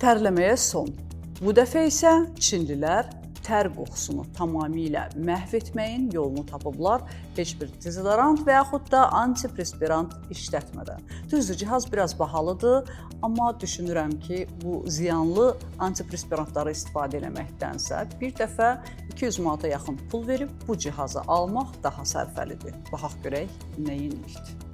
Tərləməyə son. Bu dəfə isə Çinlilər tər qoxusunu tamamilə məhv etməyin yolunu tapıblar, heç bir dezodorant və yaxud da antiperspirant işlətmədən. Düzdür, cihaz biraz bahalıdır, amma düşünürəm ki, bu ziyanlı antiperspirantları istifadə etməkdənsə bir dəfə 200 manata yaxın pul verib bu cihazı almaq daha sərfəlidir. Baxaq görək nə yenilikdir.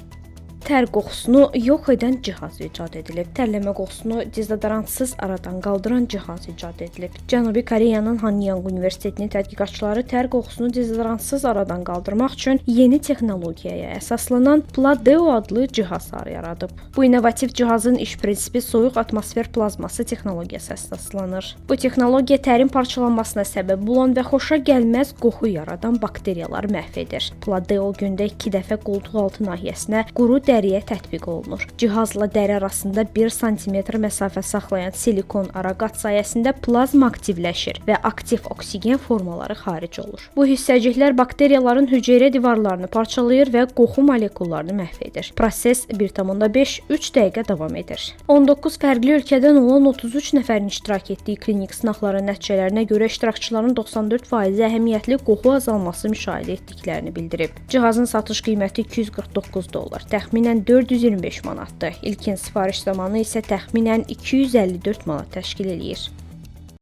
Tər qoxusunu yox edən cihaz icad edilib. Tərləmə qoxusunu dezodorantsız aradan qaldıran cihaz icad edilib. Cənubi Koreyanın Hanyang Universitetinin tədqiqatçıları tər qoxusunu dezodorantsız aradan qaldırmaq üçün yeni texnologiyaya əsaslanan Pladeo adlı cihazlar yaradıb. Bu innovativ cihazın iş prinsipi soyuq atmosfer plazması texnologiyası əsaslanır. Bu texnologiya tərin parçalanmasına səbəb olan və xoşa gəlməz qoxu yaradan bakteriyaları məhv edir. Pladeo gündə 2 dəfə qoltuqaltı nahiyəsinə quru dəriyə tətbiq olunur. Cihazla dəri arasında 1 sm məsafə saxlayan silikon araqat sayəsində plazma aktivləşir və aktiv oksigen formaları xaric olur. Bu hissəciklər bakteriyaların hüceyrə divarlarını parçalayır və qoxu molekullarını məhv edir. Proses 1,5-3 dəqiqə davam edir. 19 fərqli ölkədən olan 33 nəfərin iştirak etdiyi klinik sınaqların nəticələrinə görə iştirakçıların 94% əhəmiyyətli qoxu azalması müşahidə etdiklərini bildirib. Cihazın satış qiyməti $249, təxminən 425 manatdır. İlkin sifariş zamanı isə təxminən 254 manat təşkil eləyir.